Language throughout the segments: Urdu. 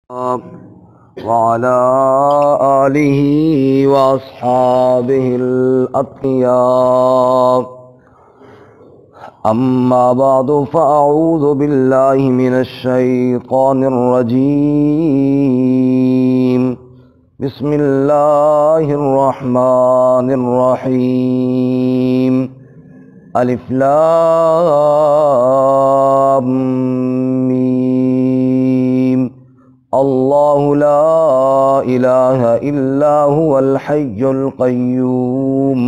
وعلى آله وأصحابه الأتقياء. أما بعد فأعوذ بالله من الشيطان الرجيم. بسم الله الرحمن الرحيم. الف لام میم. اللہ لا الہ الا هو الحی القیوم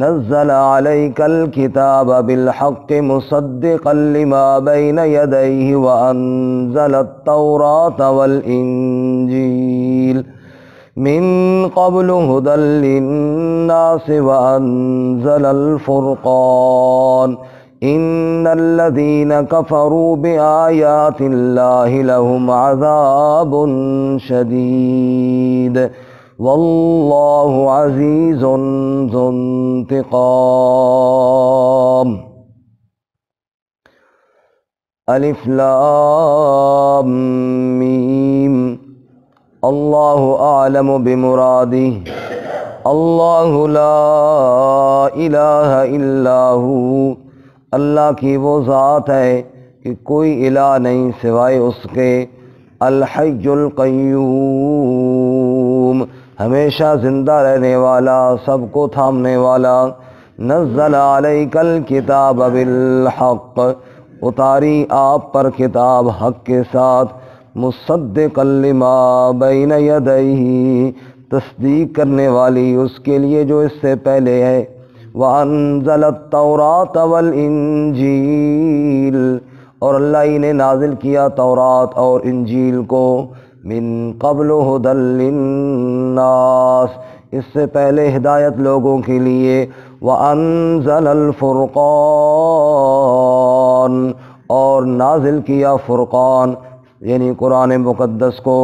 نزل علیک الکتاب بالحق مصدقا لما بین یدیہ وانزل التوراة والانجیل من قبل هدى للناس وانزل الفرقان ان الذين كفروا بآيات الله لهم عذاب شديد والله عزيز ذو انتقام. الف لام میم. اللہ اعلم بمرادہ. اللہ لا الہ الا ہو. اللہ کی وہ ذات ہے کہ کوئی الہ نہیں سوائے اس کے. الحی القیوم ہمیشہ زندہ رہنے والا، سب کو تھامنے والا. نزل علیک الکتاب بالحق اتاری آپ پر کتاب حق کے ساتھ. مصدقا لما بین یدیہ تصدیق کرنے والی اس کے لیے جو اس سے پہلے ہے. وَأَنزَلَ التَّوْرَاةَ وَالْإِنجِيلَ اور اللہ ہی نے نازل کیا تورات اور انجیل کو. من قبل هدى للناس اس سے پہلے ہدایت لوگوں کے لیے. وَأَنزَلَ الْفُرْقَانَ اور نازل کیا فرقان یعنی قرآن مقدس کو.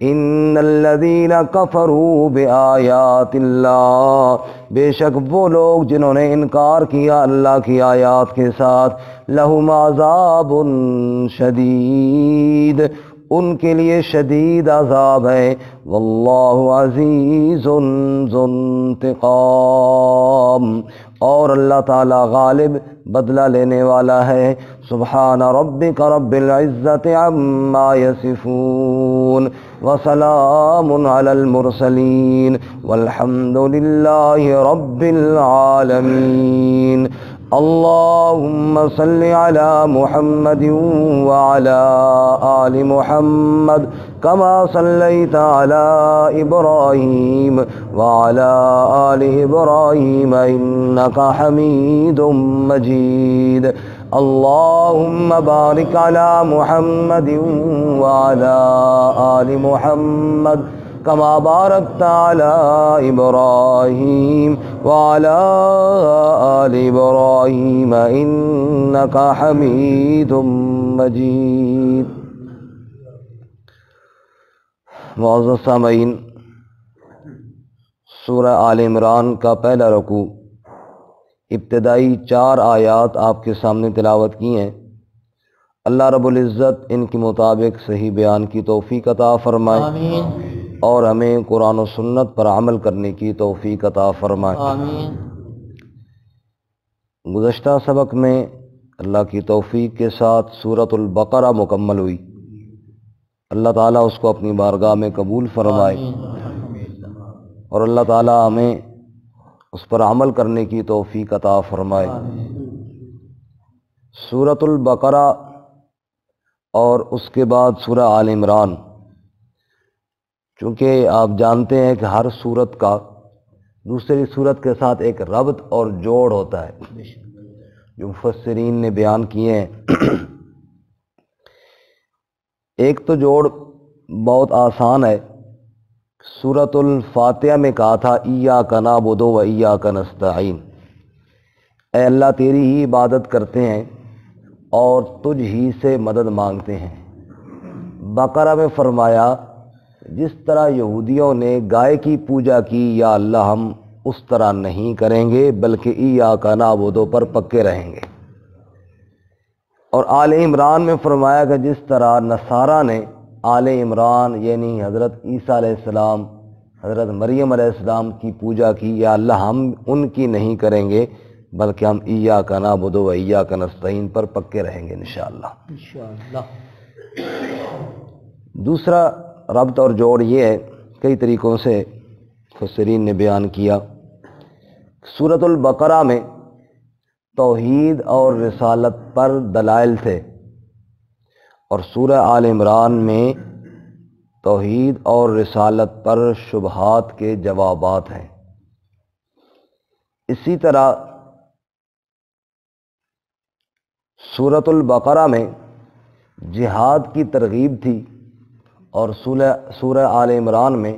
ان الذین کفروا بآیات اللہ بے شک وہ لوگ جنہوں نے انکار کیا اللہ کی آیات کے ساتھ. لہم عذاب شدید ان کے لیے شدید عذاب ہے. واللہ عزیز ذو انتقام اور اللہ تعالی غالب بدلہ لینے والا ہے. سبحان ربک رب العزت عما یصفون وسلام علی المرسلین والحمد للہ رب العالمین. اللہم صل علی محمد وعلی آل محمد کما صلیت علی ابراہیم وعلی آل ابراہیم انک حمید مجید. اللہم بارک علی محمد وعلی آل محمد کما بارکت علی ابراہیم وعلی آل ابراہیم انک حمید مجید. معزز سامعین، سورہ آل عمران کا پہلا رکوع ابتدائی 4 آیات آپ کے سامنے تلاوت کی ہیں. اللہ رب العزت ان کے مطابق صحیح بیان کی توفیق عطا فرمائے. آمین. اور ہمیں قرآن و سنت پر عمل کرنے کی توفیق عطا فرمائے. آمین. گزشتہ سبق میں اللہ کی توفیق کے ساتھ سورۃ البقرہ مکمل ہوئی. اللہ تعالیٰ اس کو اپنی بارگاہ میں قبول فرمائے اور اللہ تعالیٰ ہمیں اس پر عمل کرنے کی توفیق عطا فرمائے. سورۃ البقرہ اور اس کے بعد سورہ آل عمران، چونکہ آپ جانتے ہیں کہ ہر سورت کا دوسری سورت کے ساتھ ایک ربط اور جوڑ ہوتا ہے جو مفسرین نے بیان کیے ہیں. ایک تو جوڑ بہت آسان ہے. سورۃ الفاتحہ میں کہا تھا ایاک نعبد و ایاک نستعین، اے اللہ تیری ہی عبادت کرتے ہیں اور تجھ ہی سے مدد مانگتے ہیں. بقرہ میں فرمایا جس طرح یہودیوں نے گائے کی پوجا کی یا اللہ ہم اس طرح نہیں کریں گے بلکہ ایاک نعبد پر پکے رہیں گے. اور آل عمران میں فرمایا کہ جس طرح نصارہ نے آل عمران یعنی حضرت عیسیٰ علیہ السلام، حضرت مریم علیہ السلام کی پوجا کی، یا اللہ ہم ان کی نہیں کریں گے بلکہ ہم ایاک نعبد و ایاک نستعین پر پکے رہیں گے انشاءاللہ۔ دوسرا ربط اور جوڑ یہ ہے، کئی طریقوں سے مفسرین نے بیان کیا۔ سورۃ البقرہ میں توحید اور رسالت پر دلائل تھے، اور سورہ آل عمران میں توحید اور رسالت پر شبہات کے جوابات ہیں۔ اسی طرح سورۃ البقرہ میں جہاد کی ترغیب تھی، اور سورہ آل عمران میں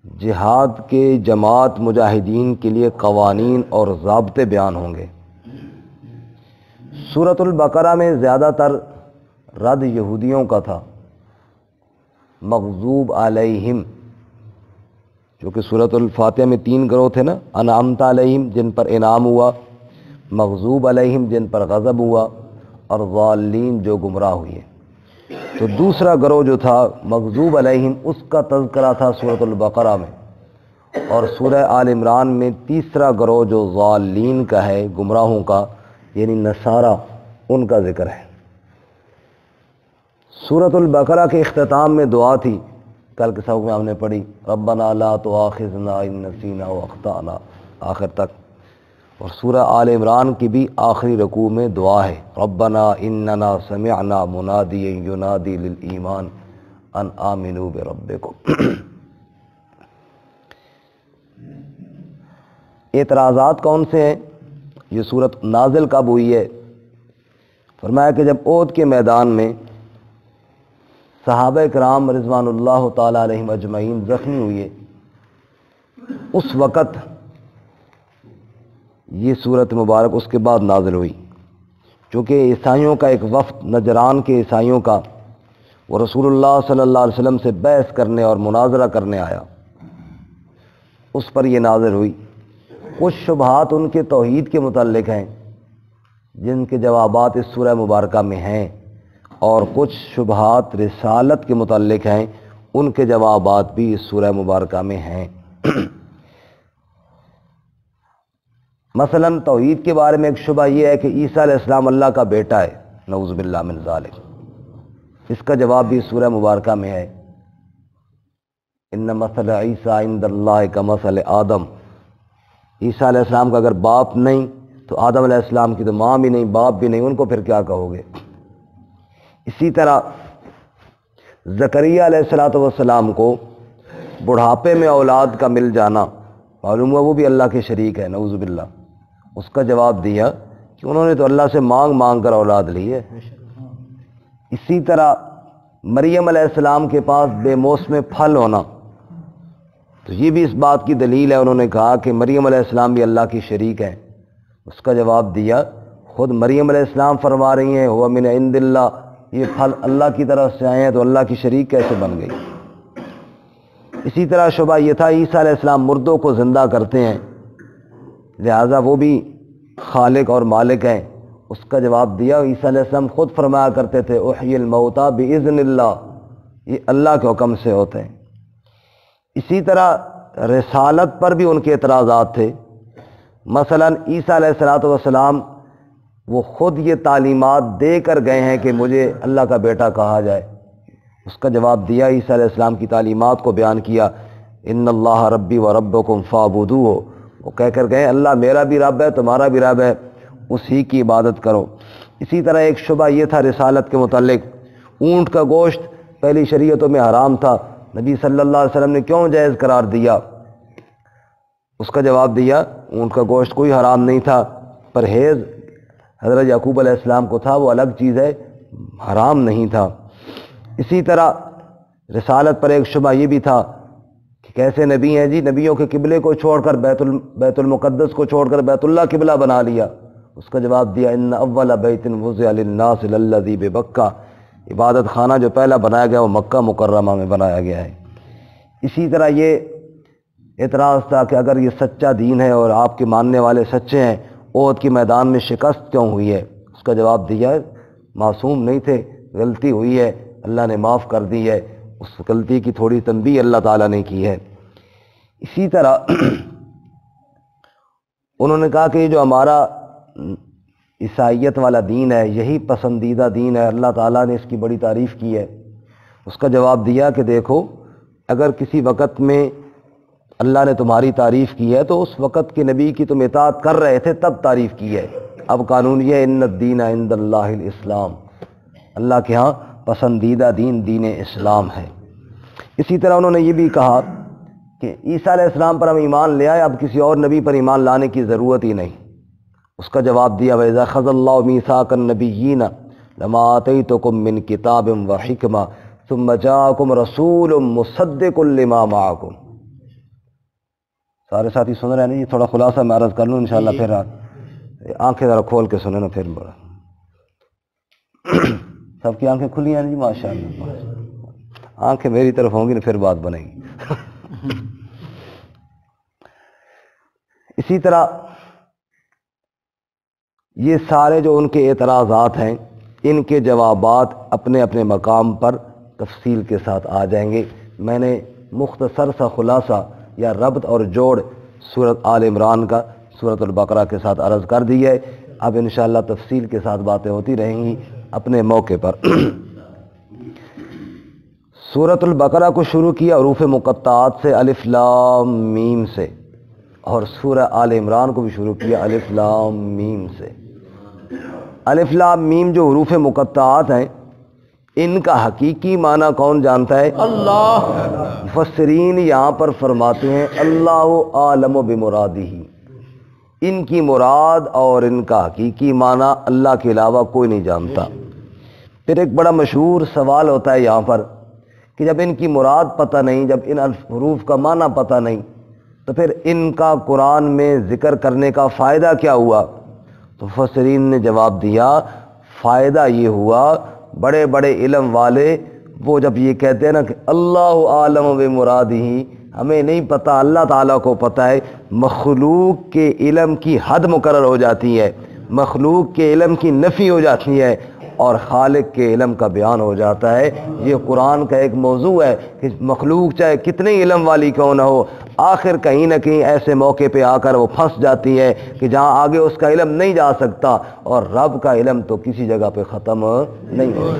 جہاد کے جماعت مجاہدین کے لیے قوانین اور ضابطے بیان ہوں گے۔ سورۃ البقرہ میں زیادہ تر رد یہودیوں کا تھا، مغضوب علیہم، چونکہ سورۃ الفاتحہ میں 3 گروہ تھے نا، انعمت علیہم جن پر انعام ہوا، مغضوب علیہم جن پر غضب ہوا، اور ضالین جو گمراہ ہوئے۔ تو دوسرا گروہ جو تھا مغضوب علیہم، اس کا تذکرہ تھا سورۃ البقرہ میں، اور سورہ آل عمران میں تیسرا گروہ جو ضالین کا ہے، گمراہوں کا، یعنی نصارہ، ان کا ذکر ہے۔ سورۃ البقرہ کے اختتام میں دعا تھی، کل کے سبق میں ہم نے پڑھی، ربنا لا تؤاخذنا ان نسینا واخطأنا، آخر تک۔ اور سورہ آل عمران کی بھی آخری رکوع میں دعا ہے، ربنا اننا سمعنا منادیا ینادی للایمان ان آمنوا بربکم۔ اعتراضات کون سے ہیں؟ یہ صورت نازل کب ہوئی ہے؟ فرمایا کہ جب احد کے میدان میں صحابہ کرام رضوان اللہ تعالی علیہم اجمعین زخمی ہوئے، اس وقت یہ صورت مبارک اس کے بعد نازل ہوئی، چونکہ عیسائیوں کا ایک وفد، نجران کے عیسائیوں کا، وہ رسول اللہ صلی اللہ علیہ وسلم سے بحث کرنے اور مناظرہ کرنے آیا، اس پر یہ نازل ہوئی۔ کچھ شبہات ان کے توحید کے متعلق ہیں جن کے جوابات اس سورہ مبارکہ میں ہیں، اور کچھ شبہات رسالت کے متعلق ہیں، ان کے جوابات بھی اس سورہ مبارکہ میں ہیں۔ مثلا توحید کے بارے میں ایک شبہ یہ ہے کہ عیسیٰ علیہ السلام اللہ کا بیٹا ہے، نعوذ باللہ من ذالک، اس کا جواب بھی سورہ مبارکہ میں ہے، ان مثل عیسیٰ عند اللہ کمثل آدم۔ عیسیٰ علیہ السلام کا اگر باپ نہیں تو آدم علیہ السلام کی تو ماں بھی نہیں، باپ بھی نہیں، ان کو پھر کیا کہو گے؟ اسی طرح زکریا علیہ السلام کو بڑھاپے میں اولاد کا مل جانا، معلوم ہوا وہ بھی اللہ کے شریک ہے، نعوذ باللہ۔ اس کا جواب دیا کہ انہوں نے تو اللہ سے مانگ مانگ کر اولاد لی ہے۔ اسی طرح مریم علیہ السلام کے پاس بے موسم پھل ہونا، تو یہ بھی اس بات کی دلیل ہے، انہوں نے کہا کہ مریم علیہ السلام بھی اللہ کی شریک ہے۔ اس کا جواب دیا، خود مریم علیہ السلام فرما رہی ہیں ہوا من عند اللہ، یہ پھل اللہ کی طرف سے آئے ہیں، تو اللہ کی شریک کیسے بن گئی؟ اسی طرح شبہ یہ تھا عیسیٰ علیہ السلام مردوں کو زندہ کرتے ہیں، لہٰذا وہ بھی خالق اور مالک ہیں۔ اس کا جواب دیا، عیسیٰ علیہ السلام خود فرمایا کرتے تھے احیی الموتیٰ باذن اللہ، یہ اللہ کے حکم سے ہوتے ہیں۔ اسی طرح رسالت پر بھی ان کے اعتراضات تھے، مثلا عیسیٰ علیہ السلام وہ خود یہ تعلیمات دے کر گئے ہیں کہ مجھے اللہ کا بیٹا کہا جائے۔ اس کا جواب دیا، عیسیٰ علیہ السلام کی تعلیمات کو بیان کیا، ان اللہ ربی و ربکم فاعبدوہ، وہ کہہ کر گئے اللہ میرا بھی رب ہے تمہارا بھی رب ہے، اسی کی عبادت کرو۔ اسی طرح ایک شبہ یہ تھا رسالت کے متعلق، اونٹ کا گوشت پہلی شریعتوں میں حرام تھا، نبی صلی اللہ علیہ وسلم نے کیوں جائز قرار دیا؟ اس کا جواب دیا اونٹ کا گوشت کوئی حرام نہیں تھا، پرہیز حضرت یعقوب علیہ السلام کو تھا، وہ الگ چیز ہے، حرام نہیں تھا۔ اسی طرح رسالت پر ایک شبہ یہ بھی تھا کہ کیسے نبی ہیں جی، نبیوں کے قبلے کو چھوڑ کر بیت المقدس کو چھوڑ کر بیت اللہ قبلہ بنا لیا۔ اس کا جواب دیا ان اول بیت وضع للناس للذی ببکہ، عبادت خانہ جو پہلا بنایا گیا وہ مکہ مکرمہ میں بنایا گیا ہے۔ اسی طرح یہ اعتراض تھا کہ اگر یہ سچا دین ہے اور آپ کے ماننے والے سچے ہیں، احد کے میدان میں شکست کیوں ہوئی ہے؟ اس کا جواب دیا معصوم نہیں تھے، غلطی ہوئی ہے، اللہ نے معاف کر دی ہے، اس غلطی کی تھوڑی تنبیہ اللہ تعالیٰ نے کی ہے۔ اسی طرح انہوں نے کہا کہ یہ جو ہمارا عیسائیت والا دین ہے یہی پسندیدہ دین ہے، اللہ تعالیٰ نے اس کی بڑی تعریف کی ہے۔ اس کا جواب دیا کہ دیکھو، اگر کسی وقت میں اللہ نے تمہاری تعریف کی ہے تو اس وقت کے نبی کی تم اطاعت کر رہے تھے تب تعریف کی ہے۔ اب قانون یہ ہے ان الدین عند اللہ الاسلام، اللہ کے ہاں پسندیدہ دین دین اسلام ہے۔ اسی طرح انہوں نے یہ بھی کہا کہ عیسیٰ علیہ السلام پر ہم ایمان لے آئے، اب کسی اور نبی پر ایمان لانے کی ضرورت ہی نہیں۔ اس کا جواب دیا وَإِذَا أَخَذَ اللَّهُ مِيثَاقَ النَّبِيِّينَ لَمَا آتَيْتُكُم مِّن كِتَابٍ وَحِكْمَةٍ ثُمَّ جَاءَكُمْ رَسُولٌ مُصَدِّقٌ لِّمَا مَعَكُمْ۔ سارے ساتھی سن رہے ہیں نا؟ یہ تھوڑا خلاصہ میں عرض کر لوں انشاءاللہ، پھر آنکھیں ذرا کھول کے سنیں نا، پھر بڑا سب کی آنکھیں کھلی ہیں جی ماشاءاللہ، آنکھیں میری طرف ہوں گی نا پھر بات بنے گی۔ اسی طرح یہ سارے جو ان کے اعتراضات ہیں ان کے جوابات اپنے اپنے مقام پر تفصیل کے ساتھ آ جائیں گے۔ میں نے مختصر سا خلاصہ یا ربط اور جوڑ سورۃ آل عمران کا سورۃ البقرہ کے ساتھ عرض کر دی ہے، اب انشاءاللہ تفصیل کے ساتھ باتیں ہوتی رہیں گی اپنے موقع پر۔ سورۃ البقرہ کو شروع کیا حروف مقطعات سے الف لام میم سے، اور سورہ آل عمران کو بھی شروع کیا الف لام میم سے۔ الف لام میم جو حروف مقطعات ہیں ان کا حقیقی معنی کون جانتا ہے؟ اللہ۔ مفسرین یہاں پر فرماتے ہیں اللہ عالم بمرادہ، ان کی مراد اور ان کا حقیقی معنی اللہ کے علاوہ کوئی نہیں جانتا۔ پھر ایک بڑا مشہور سوال ہوتا ہے یہاں پر کہ جب ان کی مراد پتہ نہیں، جب ان حروف کا معنی پتہ نہیں، تو پھر ان کا قرآن میں ذکر کرنے کا فائدہ کیا ہوا؟ تو مفسرین نے جواب دیا فائدہ یہ ہوا، بڑے بڑے علم والے وہ جب یہ کہتے ہیں نا کہ اللہ عالم بمرادہ، ہمیں نہیں پتہ، اللہ تعالیٰ کو پتہ ہے، مخلوق کے علم کی حد مقرر ہو جاتی ہے، مخلوق کے علم کی نفی ہو جاتی ہے اور خالق کے علم کا بیان ہو جاتا ہے۔ یہ قرآن کا ایک موضوع ہے کہ مخلوق چاہے کتنے علم والی کیوں نہ ہو، آخر کہیں نہ کہیں ایسے موقع پہ آ کر وہ پھنس جاتی ہے کہ جہاں آگے اس کا علم نہیں جا سکتا، اور رب کا علم تو کسی جگہ پہ ختم نہیں ہو۔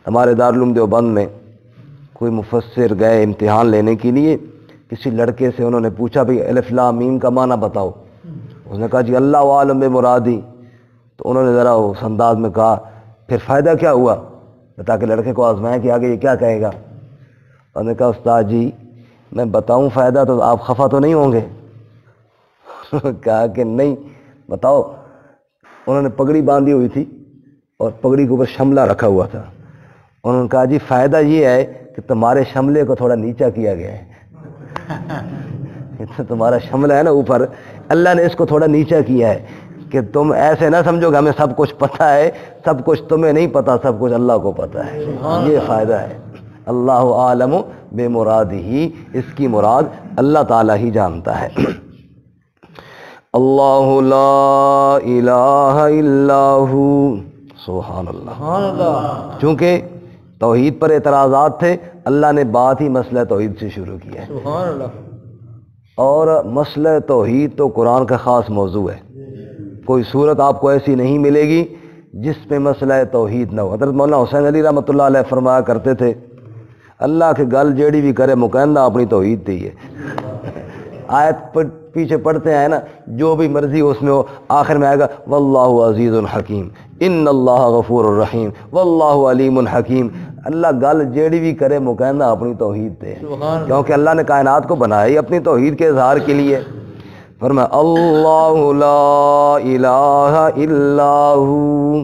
ہمارے دارالعلوم دیوبند میں کوئی مفسر گئے امتحان لینے کے لیے، کسی لڑکے سے انہوں نے پوچھا بھئی الف لام میم کا معنی بتاؤ، اس نے کہا جی اللہ عالم بمرادی، تو انہوں نے ذرا اس انداز میں کہا پھر فائدہ کیا ہوا، تاکہ لڑکے کو آزمائیں کہ آگے یہ کیا کہے گا۔ انہوں نے کہا استاد جی میں بتاؤں فائدہ تو آپ خفا تو نہیں ہوں گے؟ کہا کہ نہیں بتاؤ۔ انہوں نے پگڑی باندھی ہوئی تھی اور پگڑی کے اوپر شملہ رکھا ہوا تھا، انہوں نے کہا جی فائدہ یہ ہے کہ تمہارے شملے کو تھوڑا نیچا کیا گیا ہے، تمہارا شملہ ہے نا اوپر، اللہ نے اس کو تھوڑا نیچا کیا ہے کہ تم ایسے نہ سمجھو کہ ہمیں سب کچھ پتہ ہے، سب کچھ تمہیں نہیں پتہ، سب کچھ اللہ کو پتہ ہے۔ یہ فائدہ ہے، اللہ عالم بمرادہ، اس کی مراد اللہ تعالیٰ ہی جانتا ہے۔ اللہ لا الہ الا ہو، سبحان اللہ۔ چونکہ توحید پر اعتراضات تھے، اللہ نے بات ہی مسئلہ توحید سے شروع کیا ہے، سبحان اللہ۔ اور مسئلہ توحید تو قرآن کا خاص موضوع ہے، کوئی صورت آپ کو ایسی نہیں ملے گی جس پہ مسئلہ توحید نہ ہو۔ حضرت مولانا حسین علی رحمۃ اللہ علیہ فرمایا کرتے تھے اللہ کے گل جیڑی بھی کرے مکندہ اپنی توحید تھی ہے۔ آیت پیچھے پڑھتے ہیں نا، جو بھی مرضی اس میں ہو، آخر میں آئے گا واللہ عزیز الحکیم، ان اللہ غفور الرحیم، واللہ علیم الحکیم۔ اللہ گل جیڑی بھی کرے مکندہ اپنی توحید تے، کیونکہ اللہ نے کائنات کو بنایا ہی اپنی توحید کے اظہار کے لیے۔ فرمایا اللہ لا الہ الا ہو،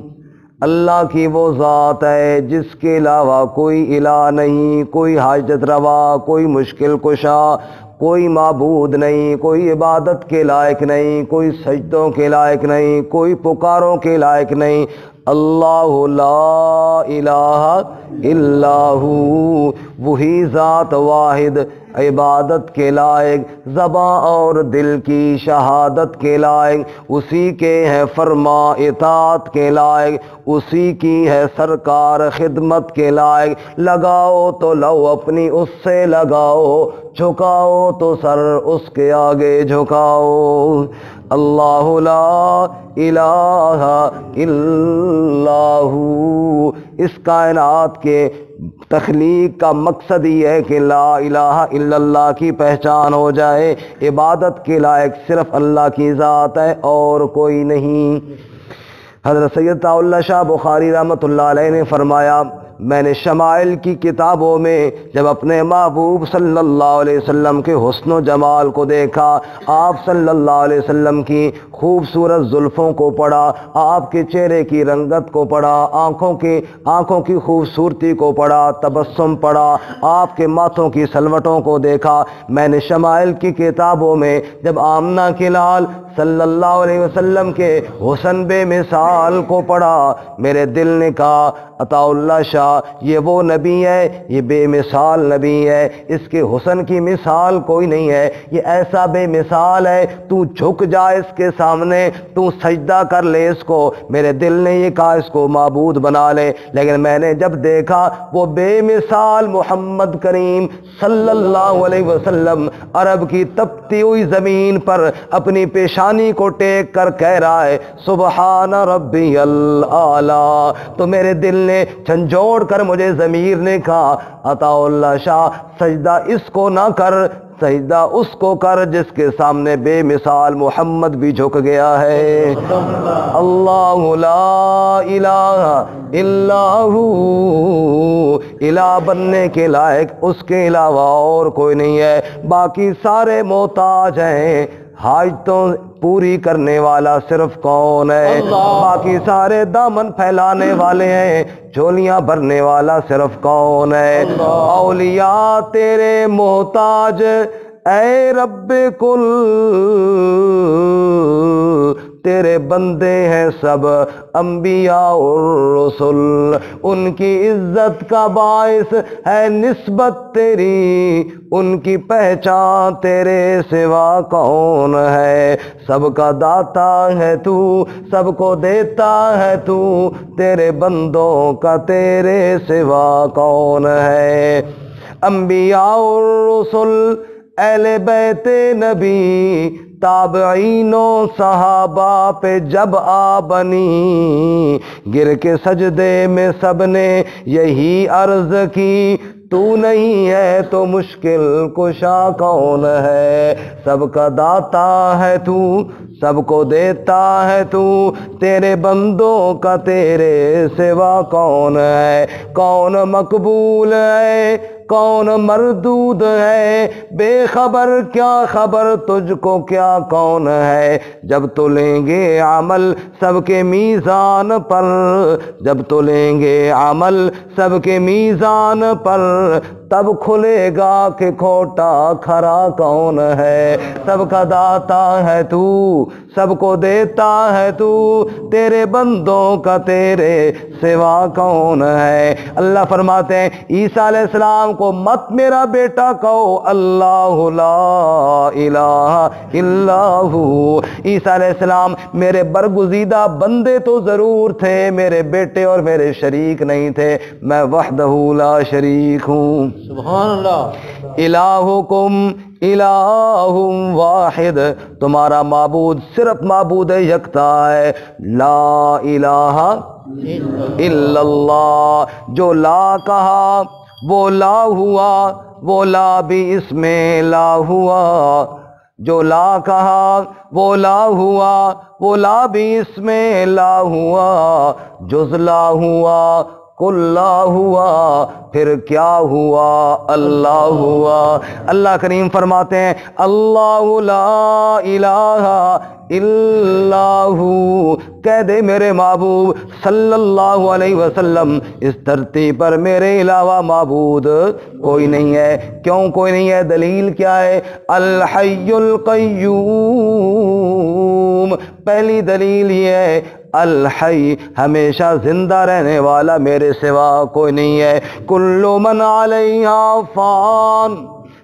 اللہ کی وہ ذات ہے جس کے علاوہ کوئی الہ نہیں، کوئی حاجت روا، کوئی مشکل کشا، کوئی معبود نہیں، کوئی عبادت کے لائق نہیں، کوئی سجدوں کے لائق نہیں، کوئی پکاروں کے لائق نہیں، اللہ لا الہ الا ہو، وہی ذات واحد عبادت کے لائق، زباں اور دل کی شہادت کے لائق، اسی کے ہے فرما اطاعت کے لائق، اسی کی ہے سرکار خدمت کے لائق، لگاؤ تو لو اپنی اس سے لگاؤ، جھکاؤ تو سر اس کے آگے جھکاؤ، اللہ لا الہ الا ہو۔ اس کائنات کے تخلیق کا مقصد یہ ہے کہ لا الہ الا اللہ کی پہچان ہو جائے، عبادت کے لائق صرف اللہ کی ذات ہے اور کوئی نہیں۔ حضرت سید طاء اللہ شاہ بخاری رحمۃ اللہ علیہ نے فرمایا، میں نے شمائل کی کتابوں میں جب اپنے محبوب صلی اللہ علیہ وسلم کے حسن و جمال کو دیکھا، آپ صلی اللہ علیہ وسلم کی خوبصورت زلفوں کو پڑھا، آپ کے چہرے کی رنگت کو پڑھا، آنکھوں کی خوبصورتی کو پڑھا، تبسم پڑھا، آپ کے ماتھوں کی سلوٹوں کو دیکھا، میں نے شمائل کی کتابوں میں جب آمنہ کے لال صلی اللہ علیہ وسلم کے حسن بے مثال کو پڑھا، میرے دل نے کہا عطاء اللہ شاہ یہ وہ نبی ہے، یہ بے مثال نبی ہے، اس کے حسن کی مثال کوئی نہیں ہے، یہ ایسا بے مثال ہے، تو جھک جا اس کے سامنے، تو سجدہ کر لے اس کو۔ میرے دل نے یہ کہا اس کو معبود بنا لے، لیکن میں نے جب دیکھا وہ بے مثال محمد کریم صلی اللہ علیہ وسلم عرب کی تپتی ہوئی زمین پر اپنی پیشانی کو ٹیک کر کہہ رہا ہے سبحان ربی الاعلیٰ، تو میرے دل نے جھنجھوڑ کر مجھے ضمیر نے کہا عطاء اللہ شاہ سجدہ اس کو نہ کر، سجدہ اس کو کر جس کے سامنے بے مثال محمد بھی جھک گیا ہے۔ اللہ لا الہ الا ہو، الہ بننے کے لائق اس کے علاوہ اور کوئی نہیں ہے، باقی سارے محتاج ہیں، حاجتوں پوری کرنے والا صرف کون ہے؟ باقی سارے دامن پھیلانے والے ہیں، جھولیاں بھرنے والا صرف کون ہے؟ اولیاء تیرے محتاج اے رب کل، تیرے بندے ہیں سب انبیاء الرسل، ان کی عزت کا باعث ہے نسبت تیری، ان کی پہچان تیرے سوا کون ہے؟ سب کا داتا ہے تو، سب کو دیتا ہے تو، تیرے بندوں کا تیرے سوا کون ہے؟ انبیاء الرسل اہل بیت نبی تابعین و صحابہ پہ جب آ بنی، گر کے سجدے میں سب نے یہی عرض کی تو نہیں ہے تو مشکل کشا کون ہے؟ سب کا داتا ہے تو، سب کو دیتا ہے تو، تیرے بندوں کا تیرے سوا کون ہے؟ کون مقبول ہے کون مردود ہے؟ بے خبر کیا خبر تجھ کو کیا کون ہے؟ جب تو لیں گے عمل سب کے میزان پر، جب تو لیں گے عمل سب کے میزان پر، تب کھلے گا کہ کھوٹا کھرا کون ہے؟ سب کا داتا ہے تو، سب کو دیتا ہے تو، تیرے بندوں کا تیرے سوا کون ہے؟ اللہ فرماتے ہیں عیسیٰ علیہ السلام کو مت میرا بیٹا کہو، اللہ لا الہ الا ہو۔ عیسیٰ علیہ السلام میرے برگزیدہ بندے تو ضرور تھے، میرے بیٹے اور میرے شریک نہیں تھے، میں وحدہ لا شریک ہوں۔ سبحان اللہ۔ الہکم الہ واحد، تمہارا معبود صرف معبود یکتا ہے، لا الہ الا اللہ۔ جو لا کہا وہ لا ہوا، وہ لا بھی اس میں لا ہوا، جو لا کہا وہ لا ہوا، وہ لا بھی اس میں لا ہوا، جز لا ہوا قل لا ہوا، پھر کیا ہوا؟ اللہ ہوا۔ اللہ کریم فرماتے ہیں اللہ لا الہ الا ہو، کہہ دے میرے محبوب صلی اللہ علیہ وسلم اس دھرتی پر میرے علاوہ معبود کوئی نہیں ہے۔ کیوں کوئی نہیں ہے؟ دلیل کیا ہے؟ الحی القیوم، پہلی دلیل یہ ہے الحی، ہمیشہ زندہ رہنے والا، میرے سوا کوئی نہیں ہے۔ کل من علیہا فان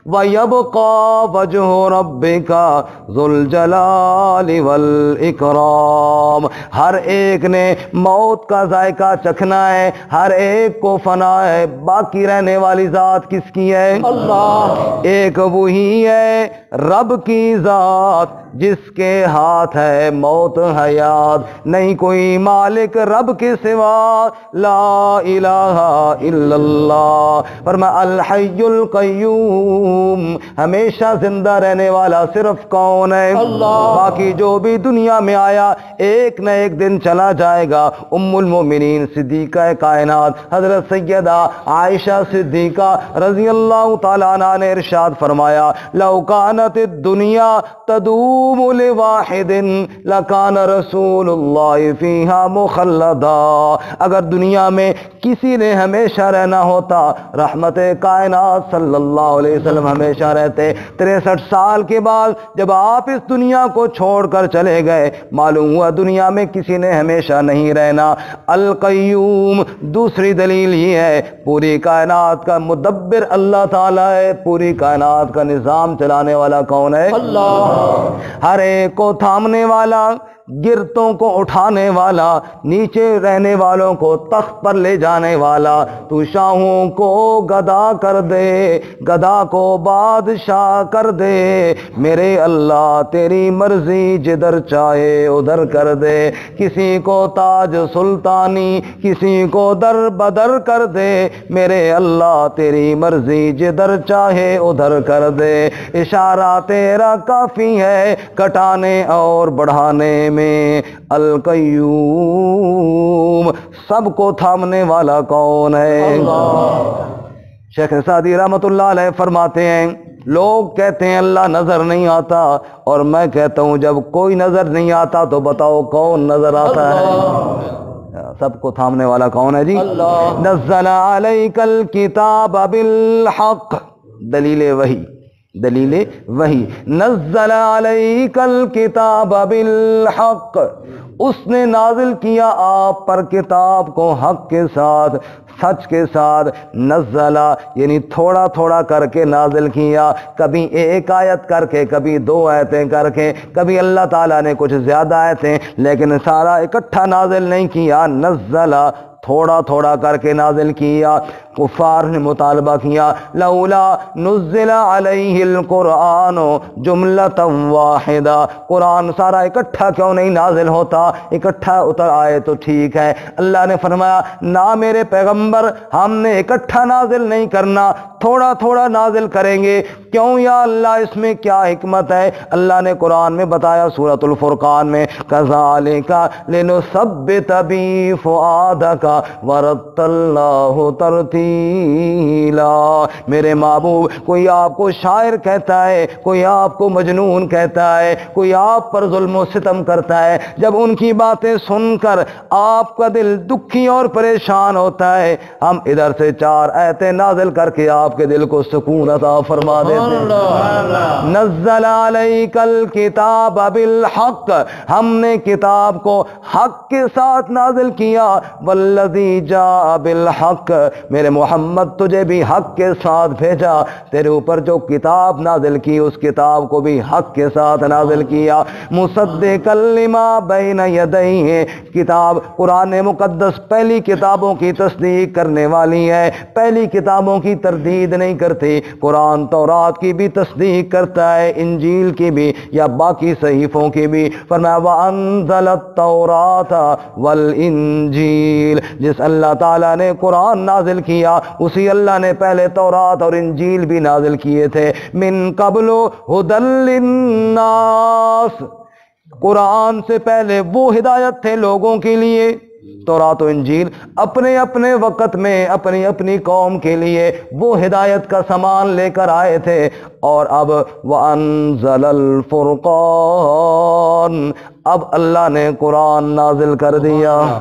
وَيَبْقَى وَجْهُ رَبِّكَ ذُو الْجَلَالِ وَالْإِكْرَامِ، ہر ایک نے موت کا ذائقہ چکھنا ہے، ہر ایک کو فنا ہے، باقی رہنے والی ذات کس کی ہے؟ اللہ، ایک وہی ہے رب کی ذات جس کے ہاتھ ہے موت حیات، نہیں کوئی مالک رب کے سوا، لا الہ الا اللہ۔ فرمایا الحی القیوم، ہمیشہ زندہ رہنے والا صرف کون ہے؟ اللہ۔ باقی جو بھی دنیا میں آیا ایک نہ ایک دن چلا جائے گا۔ ام المومنین صدیقہ کائنات حضرت سیدہ عائشہ صدیقہ رضی اللہ تعالیٰ عنہ نے ارشاد فرمایا لو کانت الدنیا تدوم لواحد لکان رسول اللہ فیہا مخلدا، اگر دنیا میں کسی نے ہمیشہ رہنا ہوتا رحمت کائنات صلی اللہ علیہ وسلم ہمیشہ رہتے۔ 63 سال کے بعد جب آپ اس دنیا کو چھوڑ کر چلے گئے، معلوم ہوا دنیا میں کسی نے ہمیشہ نہیں رہنا۔ القیوم، دوسری دلیل یہ ہے پوری کائنات کا مدبر اللہ تعالیٰ ہے، پوری کائنات کا نظام چلانے والا کون ہے؟ اللہ، ہر ایک کو تھامنے والا، گرتوں کو اٹھانے والا، نیچے رہنے والوں کو تخت پر لے جانے والا، تو شاہوں کو گدا کر دے، گدا کو بادشاہ کر دے، میرے اللہ تیری مرضی جدھر چاہے ادھر کر دے، کسی کو تاج سلطانی کسی کو در بدر کر دے، میرے اللہ تیری مرضی جدھر چاہے ادھر کر دے، اشارہ تیرا کافی ہے کٹانے اور بڑھانے میں۔ القیوم، سب کو تھامنے والا کون ہے؟ اللہ۔ شیخ سعدی رحمۃ اللہ علیہ فرماتے ہیں لوگ کہتے ہیں اللہ نظر نہیں آتا، اور میں کہتا ہوں جب کوئی نظر نہیں آتا تو بتاؤ کون نظر آتا ہے؟ سب کو تھامنے والا کون ہے جی؟ اللہ۔ نزل علیک الکتاب بالحق، دلیل وحی، دلیل وحی، نزل علیک الکتاب بالحق، اس نے نازل کیا آپ پر کتاب کو حق کے ساتھ، سچ کے ساتھ۔ نزلہ یعنی تھوڑا تھوڑا کر کے نازل کیا، کبھی ایک آیت کر کے، کبھی 2 آیتیں کر کے، کبھی اللہ تعالیٰ نے کچھ زیادہ آیتیں، لیکن سارا اکٹھا نازل نہیں کیا، نزلہ تھوڑا تھوڑا کر کے نازل کیا۔ کفار نے مطالبہ کیا لولا نزل علیہ القرآن جملۃ واحدہ، قرآن سارا اکٹھا کیوں نہیں نازل ہوتا، اکٹھا اتر آئے تو ٹھیک ہے۔ اللہ نے فرمایا نہ میرے پیغمبر، ہم نے اکٹھا نازل نہیں کرنا، تھوڑا تھوڑا نازل کریں گے۔ کیوں یا اللہ، اس میں کیا حکمت ہے؟ اللہ نے قرآن میں بتایا سورۃ الفرقان میں کذالک لنثبت بی فؤادک ورتلناہ ترتیلا، میرے محبوب کوئی آپ کو شاعر کہتا ہے، کوئی آپ کو مجنون کہتا ہے، کوئی آپ پر ظلم و ستم کرتا ہے، جب ان کی باتیں سن کر آپ کا دل دکھی اور پریشان ہوتا ہے، ہم ادھر سے 4 آیتیں نازل کر کے آپ کے دل کو سکون عطا فرما دیتے ہیں۔ نزل علیک الکتاب بالحق، ہم نے کتاب کو حق کے ساتھ نازل کیا، والذی جاء بالحق، میرے محمد تجھے بھی حق کے ساتھ بھیجا، تیرے اوپر جو کتاب نازل کی اس کتاب کو بھی حق کے ساتھ نازل کیا۔ مصدقا لما بین یدیہ، کتاب قرآن مقدس پہلی کتابوں کی تصدیق کرنے والی ہے، پہلی کتابوں کی تردید نہیں کرتی۔ قرآن تورات کی بھی تصدیق کرتا ہے، انجیل کی بھی یا باقی صحیفوں کی بھی۔ فرمایا وانزل التوراۃ والانجیل، جس اللہ تعالیٰ نے قرآن نازل کیا اسی اللہ نے پہلے تورات اور انجیل بھی نازل کیے تھے۔ من قبل ھدی للناس، قرآن سے پہلے وہ ہدایت تھے لوگوں کے لیے، تورات و انجیل اپنے اپنے وقت میں اپنی اپنی قوم کے لیے وہ ہدایت کا سامان لے کر آئے تھے، اور اب وَأَنزَلَ الْفُرْقَانَ، اب اللہ نے قرآن نازل کر دیا۔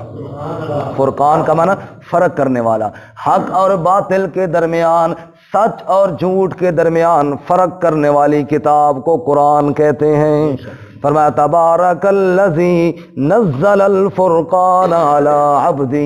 فرقان کا معنی فرق کرنے والا، حق اور باطل کے درمیان، سچ اور جھوٹ کے درمیان فرق کرنے والی کتاب کو قرآن کہتے ہیں۔ فرمایا تبارک الذی نزل الفرقان علی عبدہ،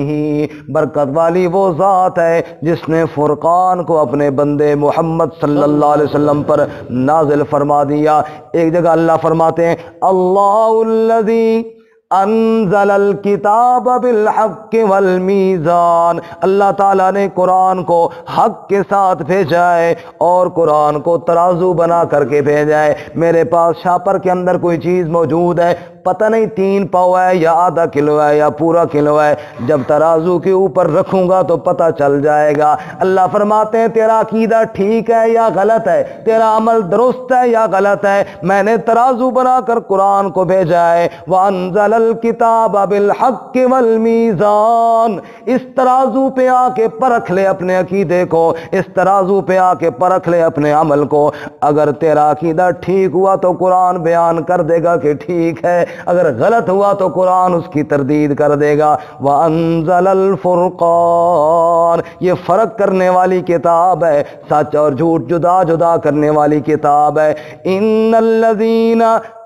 برکت والی وہ ذات ہے جس نے فرقان کو اپنے بندے محمد صلی اللہ علیہ وسلم پر نازل فرما دیا۔ ایک جگہ اللہ فرماتے ہیں اللہ الذی انزل الکتاب بالحق والمیزان، اللہ تعالیٰ نے قرآن کو حق کے ساتھ بھیجا ہے اور قرآن کو ترازو بنا کر کے بھیجا ہے۔ میرے پاس شاپر کے اندر کوئی چیز موجود ہے، پتہ نہیں 3 پاؤ ہے یا آدھا کلو ہے یا پورا کلو ہے، جب ترازو کے اوپر رکھوں گا تو پتہ چل جائے گا۔ اللہ فرماتے ہیں تیرا عقیدہ ٹھیک ہے یا غلط ہے، تیرا عمل درست ہے یا غلط ہے، میں نے ترازو بنا کر قرآن کو بھیجا ہے۔ وَأَنزَلَ الْكِتَابَ بِالْحَقِّ وَالْمِيزَانِ، اس ترازو پہ آ کے پرکھ لے اپنے عقیدے کو، اس ترازو پہ آ کے پرکھ لے اپنے عمل کو۔ اگر تیرا عقیدہ ٹھیک ہوا تو قرآن بیان کر دے گا کہ ٹھیک ہے، اگر غلط ہوا تو قرآن اس کی تردید کر دے گا۔ وَأَنزَلَ الْفُرْقَانَ، یہ فرق کرنے والی کتاب ہے، سچ اور جھوٹ جدا جدا کرنے والی کتاب ہے۔ إِنَّ الَّذِينَ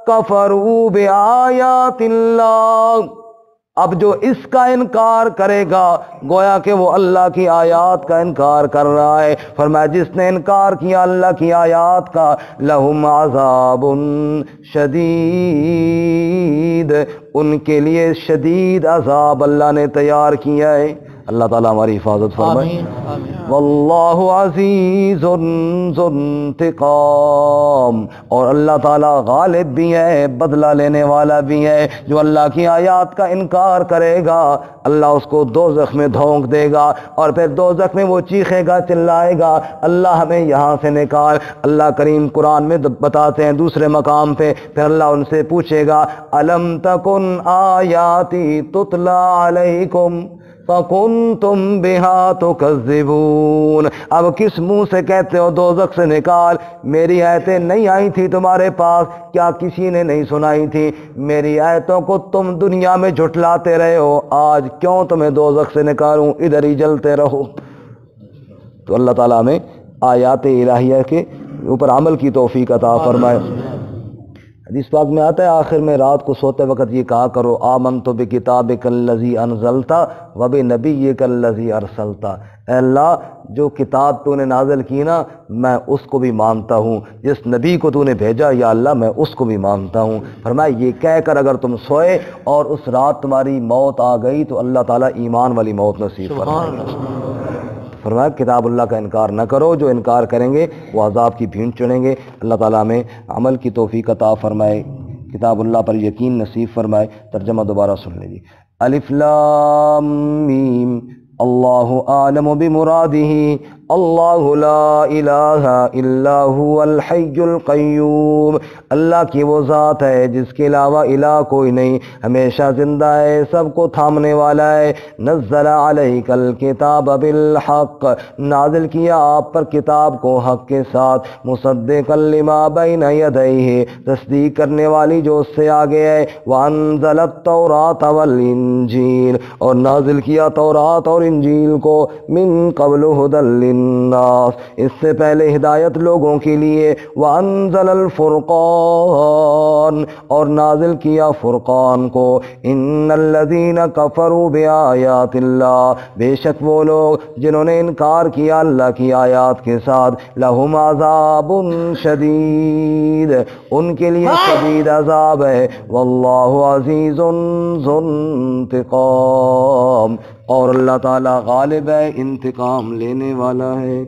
كَفَرُوا بِآيَاتِ اللَّهِ، اب جو اس کا انکار کرے گا گویا کہ وہ اللہ کی آیات کا انکار کر رہا ہے۔ فرمایا جس نے انکار کیا اللہ کی آیات کا، لہم عذاب شدید، ان کے لیے شدید عذاب اللہ نے تیار کیا ہے۔ اللہ تعالیٰ ہماری حفاظت فرمائے۔ واللہ عزیز ذو انتقام، اور اللہ تعالیٰ غالب بھی ہے، بدلہ لینے والا بھی ہے۔ جو اللہ کی آیات کا انکار کرے گا اللہ اس کو دوزخ میں دھونک دے گا، اور پھر دوزخ میں وہ چیخے گا چلائے گا اللہ ہمیں یہاں سے نکال۔ اللہ کریم قرآن میں بتاتے ہیں دوسرے مقام پہ، پھر اللہ ان سے پوچھے گا الم تکن آیاتی تتلی علیکم فَكُنْتُمْ بِهَا تُكَذِّبُونَ، اب کس منہ سے کہتے ہو دوزخ سے نکال، میری آیتیں نہیں آئی تھی تمہارے پاس، کیا کسی نے نہیں سنائی تھی؟ میری آیتوں کو تم دنیا میں جھٹلاتے رہے ہو، آج کیوں تمہیں دوزخ سے نکالوں، ادھر ہی جلتے رہو۔ تو اللہ تعالیٰ ہمیں آیات الہیہ کے اوپر عمل کی توفیق عطا فرمائے۔ حدیث پاک میں آتا ہے آخر میں رات کو سوتے وقت یہ کہا کرو آمنت بکتابک الذی انزلت وبنبیک الذی ارسلت، اے اللہ جو کتاب تو نے نازل کی نا میں اس کو بھی مانتا ہوں، جس نبی کو تو نے بھیجا یا اللہ میں اس کو بھی مانتا ہوں۔ فرمایا یہ کہہ کر اگر تم سوئے اور اس رات تمہاری موت آ گئی تو اللہ تعالیٰ ایمان والی موت نصیب فرمائے۔ فرمایا کتاب اللہ کا انکار نہ کرو، جو انکار کریں گے وہ عذاب کی بھینٹ چڑھیں گے۔ اللہ تعالیٰ ہمیں عمل کی توفیق عطا فرمائے، کتاب اللہ پر یقین نصیب فرمائے۔ ترجمہ دوبارہ سن لیجیے۔ الف لام میم اللہ اعلم بمرادہ اللہ لا الہ الا هو الحی القیوم، اللہ کی وہ ذات ہے جس کے علاوہ الہ کوئی نہیں، ہمیشہ زندہ ہے، سب کو تھامنے والا ہے۔ نزل علیک الکتاب بالحق، نازل کیا آپ پر کتاب کو حق کے ساتھ، مصدقا لما بین یدیہ، تصدیق کرنے والی جو اس سے آگے ہے۔ وانزل التوراۃ والانجیل، اور نازل کیا تورات اور انجیل کو، من قبل ھدی للناس، اس سے پہلے ہدایت لوگوں کے لیے۔ وانزل الفرقان، اور نازل کیا فرقان کو۔ ان الذین کفروا بآیات اللہ، بے شک وہ لوگ جنہوں نے انکار کیا اللہ کی آیات کے ساتھ، لہم عذاب شدید، ان کے لیے شدید عذاب ہے۔ واللہ عزیز ذو انتقام، اور اللہ تعالیٰ غالب ہے، انتقام لینے والا ہے۔